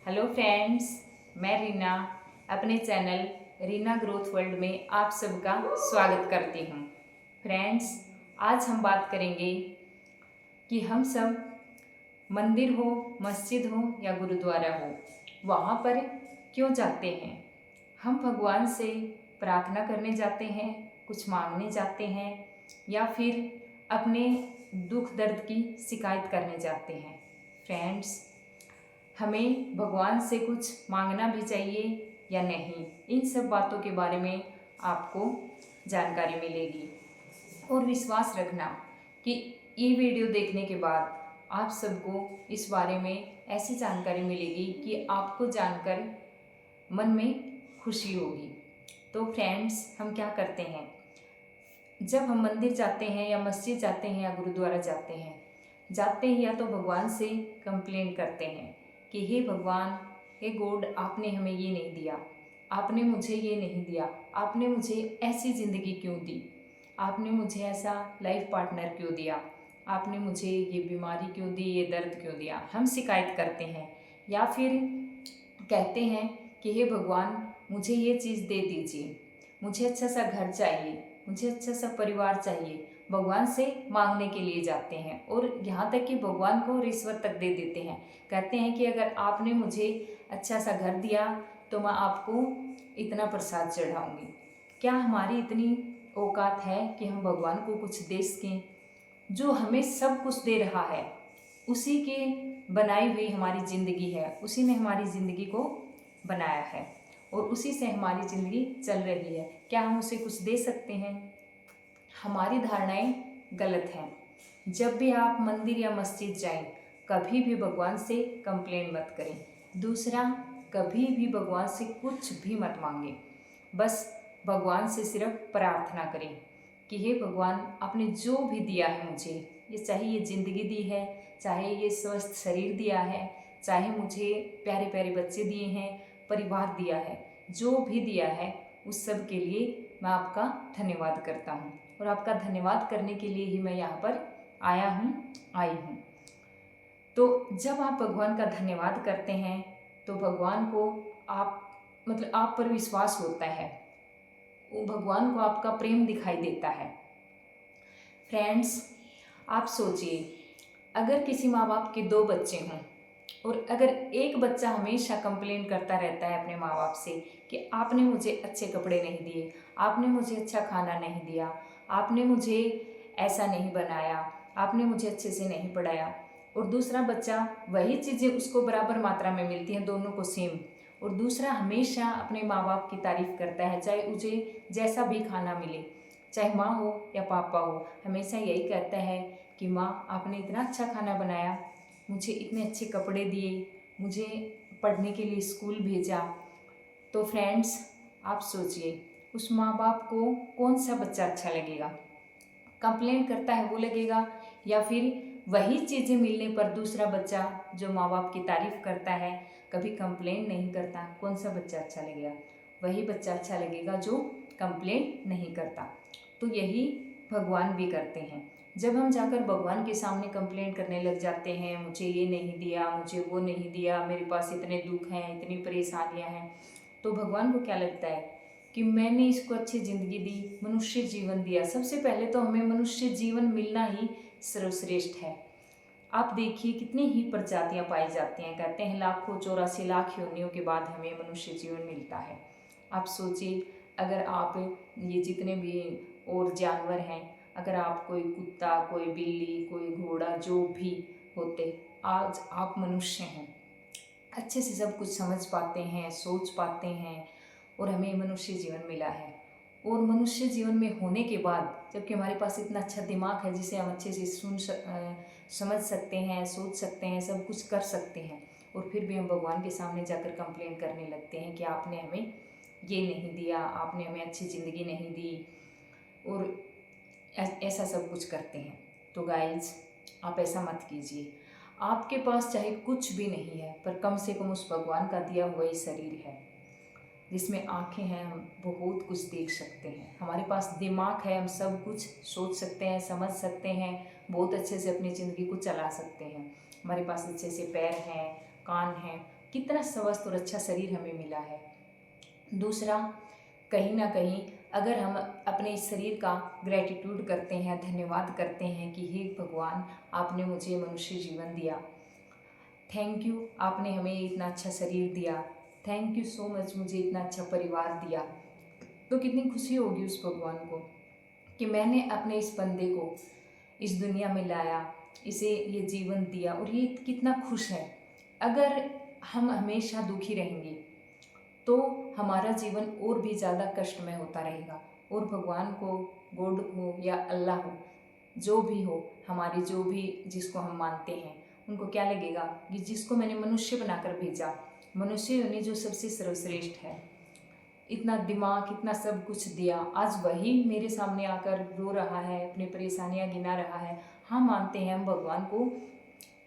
Hello friends, मैं रीना अपने channel Reena growth world में आप सबका स्वागत करती हूँ। फ्रेंड्स, आज हम बात करेंगे कि हम सब मंदिर हो, मस्जिद हो या गुरुद्वारा हो, वहाँ पर क्यों जाते हैं। हम भगवान से प्रार्थना करने जाते हैं, कुछ मांगने जाते हैं या फिर अपने दुख दर्द की शिकायत करने जाते हैं। फ्रेंड्स, हमें भगवान से कुछ मांगना भी चाहिए या नहीं, इन सब बातों के बारे में आपको जानकारी मिलेगी। और विश्वास रखना कि ये वीडियो देखने के बाद आप सबको इस बारे में ऐसी जानकारी मिलेगी कि आपको जानकर मन में खुशी होगी। तो फ्रेंड्स, हम क्या करते हैं, जब हम मंदिर जाते हैं या मस्जिद जाते हैं या गुरुद्वारा जाते हैं या तो भगवान से कंप्लेंट करते हैं कि हे भगवान, हे गॉड, आपने हमें ये नहीं दिया, आपने मुझे ये नहीं दिया, आपने मुझे ऐसी ज़िंदगी क्यों दी, आपने मुझे ऐसा लाइफ पार्टनर क्यों दिया, आपने मुझे ये बीमारी क्यों दी, ये दर्द क्यों दिया। हम शिकायत करते हैं या फिर कहते हैं कि हे भगवान, मुझे ये चीज़ दे दीजिए, मुझे अच्छा सा घर चाहिए, मुझे अच्छा सा परिवार चाहिए। भगवान से मांगने के लिए जाते हैं और यहाँ तक कि भगवान को रिश्वत तक दे देते हैं। कहते हैं कि अगर आपने मुझे अच्छा सा घर दिया तो मैं आपको इतना प्रसाद चढ़ाऊँगी। क्या हमारी इतनी औकात है कि हम भगवान को कुछ दे सकें? जो हमें सब कुछ दे रहा है, उसी के बनाई हुई हमारी ज़िंदगी है, उसी ने हमारी ज़िंदगी को बनाया है और उसी से हमारी ज़िंदगी चल रही है। क्या हम उसे कुछ दे सकते हैं? हमारी धारणाएं गलत हैं। जब भी आप मंदिर या मस्जिद जाएं, कभी भी भगवान से कंप्लेंट मत करें। दूसरा, कभी भी भगवान से कुछ भी मत मांगें। बस भगवान से सिर्फ प्रार्थना करें कि हे भगवान, आपने जो भी दिया है मुझे, ये चाहे ये ज़िंदगी दी है, चाहे ये स्वस्थ शरीर दिया है, चाहे मुझे प्यारे प्यारे बच्चे दिए हैं, परिवार दिया है, जो भी दिया है उस सब के लिए मैं आपका धन्यवाद करता हूँ और आपका धन्यवाद करने के लिए ही मैं यहाँ पर आई हूँ। तो जब आप भगवान का धन्यवाद करते हैं तो भगवान को आप पर विश्वास होता है, वो भगवान को आपका प्रेम दिखाई देता है। फ्रेंड्स, आप सोचिए, अगर किसी माँ बाप के 2 बच्चे हों और अगर एक बच्चा हमेशा कंप्लेन करता रहता है अपने माँ बाप से कि आपने मुझे अच्छे कपड़े नहीं दिए, आपने मुझे अच्छा खाना नहीं दिया, आपने मुझे ऐसा नहीं बनाया, आपने मुझे अच्छे से नहीं पढ़ाया, और दूसरा बच्चा वही चीज़ें उसको बराबर मात्रा में मिलती हैं, दोनों को सेम, और दूसरा हमेशा अपने माँ बाप की तारीफ़ करता है, चाहे उसे जैसा भी खाना मिले, चाहे माँ हो या पापा हो, हमेशा यही कहता है कि माँ, आपने इतना अच्छा खाना बनाया, मुझे इतने अच्छे कपड़े दिए, मुझे पढ़ने के लिए स्कूल भेजा। तो फ्रेंड्स, आप सोचिए, उस माँ बाप को कौन सा बच्चा अच्छा लगेगा? कंप्लेन करता है वो लगेगा, या फिर वही चीज़ें मिलने पर दूसरा बच्चा जो माँ बाप की तारीफ़ करता है, कभी कंप्लेन नहीं करता, कौन सा बच्चा अच्छा लगेगा? वही बच्चा अच्छा लगेगा जो कंप्लेन नहीं करता। तो यही भगवान भी करते हैं। जब हम जाकर भगवान के सामने कंप्लेंट करने लग जाते हैं, मुझे ये नहीं दिया, मुझे वो नहीं दिया, मेरे पास इतने दुख हैं, इतनी परेशानियां हैं, तो भगवान को क्या लगता है कि मैंने इसको अच्छी ज़िंदगी दी, मनुष्य जीवन दिया। सबसे पहले तो हमें मनुष्य जीवन मिलना ही सर्वश्रेष्ठ है। आप देखिए कितनी ही प्रजातियां पाई जाती हैं, कहते हैं लाखों 84 लाख योनियों के बाद हमें मनुष्य जीवन मिलता है। आप सोचिए, अगर आप ये जितने भी और जानवर हैं, अगर आप कोई कुत्ता, कोई बिल्ली, कोई घोड़ा, जो भी होते, आज आप मनुष्य हैं, अच्छे से सब कुछ समझ पाते हैं, सोच पाते हैं, और हमें मनुष्य जीवन मिला है। और मनुष्य जीवन में होने के बाद, जबकि हमारे पास इतना अच्छा दिमाग है जिसे हम अच्छे से समझ सकते हैं, सोच सकते हैं, सब कुछ कर सकते हैं, और फिर भी हम भगवान के सामने जाकर कंप्लेन करने लगते हैं कि आपने हमें ये नहीं दिया, आपने हमें अच्छी ज़िंदगी नहीं दी, और ऐसा सब कुछ करते हैं। तो गाइज, आप ऐसा मत कीजिए। आपके पास चाहे कुछ भी नहीं है, पर कम से कम उस भगवान का दिया हुआ ही शरीर है, जिसमें आँखें हैं, हम बहुत कुछ देख सकते हैं, हमारे पास दिमाग है, हम सब कुछ सोच सकते हैं, समझ सकते हैं, बहुत अच्छे से अपनी ज़िंदगी को चला सकते हैं, हमारे पास अच्छे से पैर हैं, कान हैं, कितना स्वस्थ और अच्छा शरीर हमें मिला है। दूसरा, कहीं ना कहीं अगर हम अपने इस शरीर का ग्रेटिट्यूड करते हैं, धन्यवाद करते हैं कि हे भगवान, आपने मुझे मनुष्य जीवन दिया, थैंक यू, आपने हमें इतना अच्छा शरीर दिया, थैंक यू सो मच, मुझे इतना अच्छा परिवार दिया, तो कितनी खुशी होगी उस भगवान को कि मैंने अपने इस बंदे को इस दुनिया में लाया, इसे ये जीवन दिया और ये कितना खुश है। अगर हम हमेशा दुखी रहेंगे तो हमारा जीवन और भी ज़्यादा कष्टमय होता रहेगा और भगवान को, गॉड को या अल्लाह हो, जो भी हो, हमारी जो भी जिसको हम मानते हैं, उनको क्या लगेगा कि जिसको मैंने मनुष्य बनाकर भेजा, मनुष्य ने जो सबसे सर्वश्रेष्ठ है, इतना दिमाग, इतना सब कुछ दिया, आज वही मेरे सामने आकर रो रहा है, अपनी परेशानियां गिना रहा है। हम मानते हैं हम भगवान को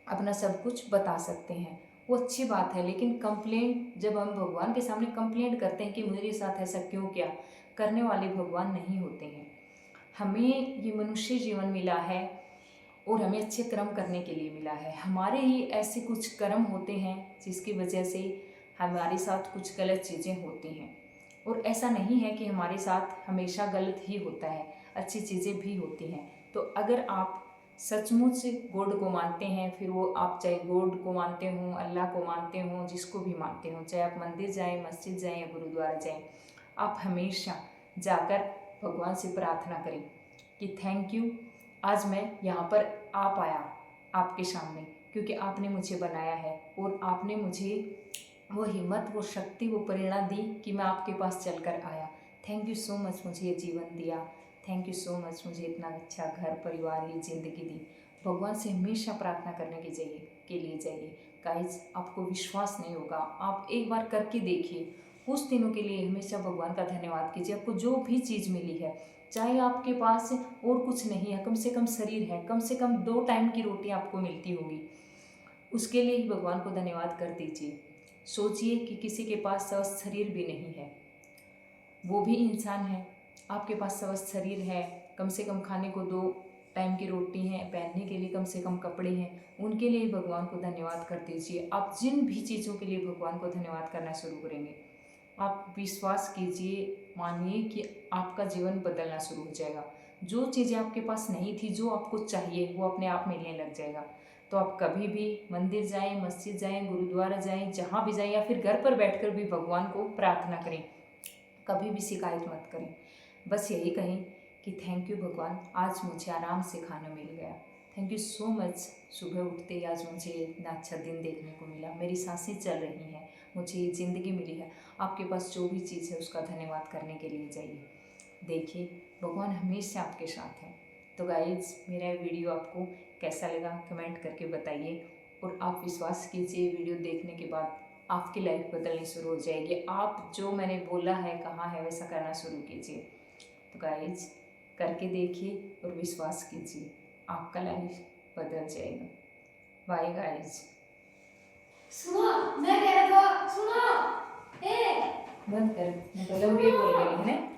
अपना सब कुछ बता सकते हैं, वो अच्छी बात है, लेकिन कंप्लेंट जब हम भगवान के सामने कंप्लेंट करते हैं कि मेरे साथ ऐसा क्यों, क्या करने वाले भगवान नहीं होते हैं। हमें ये मनुष्य जीवन मिला है और हमें अच्छे कर्म करने के लिए मिला है। हमारे ही ऐसे कुछ कर्म होते हैं जिसकी वजह से हमारे साथ कुछ गलत चीज़ें होती हैं, और ऐसा नहीं है कि हमारे साथ हमेशा गलत ही होता है, अच्छी चीज़ें भी होती हैं। तो अगर आप सचमुच गॉड को मानते हैं, फिर वो आप चाहे गॉड को मानते हो, अल्लाह को मानते हो, जिसको भी मानते हो, चाहे आप मंदिर जाएं, मस्जिद जाएं या गुरुद्वारा जाएं, आप हमेशा जाकर भगवान से प्रार्थना करें कि थैंक यू, आज मैं यहाँ पर आ पाया आपके सामने, क्योंकि आपने मुझे बनाया है और आपने मुझे वो हिम्मत, वो शक्ति, वो प्रेरणा दी कि मैं आपके पास चलकर आया। थैंक यू सो मच, मुझे ये जीवन दिया, थैंक यू सो मच, मुझे इतना अच्छा घर परिवार, ये ज़िंदगी दी। भगवान से हमेशा प्रार्थना करने के लिए जाइए। गाइस, आपको विश्वास नहीं होगा, आप एक बार करके देखिए। कुछ दिनों के लिए हमेशा भगवान का धन्यवाद कीजिए। आपको जो भी चीज़ मिली है, चाहे आपके पास और कुछ नहीं है, कम से कम शरीर है, कम से कम 2 टाइम की रोटी आपको मिलती होगी, उसके लिए ही भगवान को धन्यवाद कर दीजिए। सोचिए कि किसी के पास स्वस्थ शरीर भी नहीं है, वो भी इंसान है, आपके पास स्वस्थ शरीर है, कम से कम खाने को 2 टाइम की रोटी है, पहनने के लिए कम से कम कपड़े हैं, उनके लिए भगवान को धन्यवाद कर दीजिए। आप जिन भी चीज़ों के लिए भगवान को धन्यवाद करना शुरू करेंगे, आप विश्वास कीजिए, मानिए कि आपका जीवन बदलना शुरू हो जाएगा। जो चीज़ें आपके पास नहीं थी, जो आपको चाहिए, वो अपने आप मिलने लग जाएगा। तो आप कभी भी मंदिर जाएं, मस्जिद जाएं, गुरुद्वारा जाएं, जहाँ भी जाएं, या फिर घर पर बैठकर भी भगवान को प्रार्थना करें, कभी भी शिकायत मत करें। बस यही कहें कि थैंक यू भगवान, आज मुझे आराम से खाना मिल गया, थैंक यू सो मच, सुबह उठते ही आज मुझे इतना अच्छा दिन देखने को मिला, मेरी सांसें चल रही हैं, मुझे ये ज़िंदगी मिली है। आपके पास जो भी चीज़ है उसका धन्यवाद करने के लिए जाइए। देखिए, भगवान हमेशा आपके साथ है। तो गाइज, मेरा ये वीडियो आपको कैसा लगा कमेंट करके बताइए, और आप विश्वास कीजिए, वीडियो देखने के बाद आपकी लाइफ बदलनी शुरू हो जाएगी। आप जो मैंने बोला है, कहा है, वैसा करना शुरू कीजिए। तो गाइज, करके देखिए और विश्वास कीजिए, आपका लाइफ बदल जाएगा। Bye guys. सुनो, मैं कह रहा था, सुनो, ए बंद कर, मतलब ये बोल रही है ना।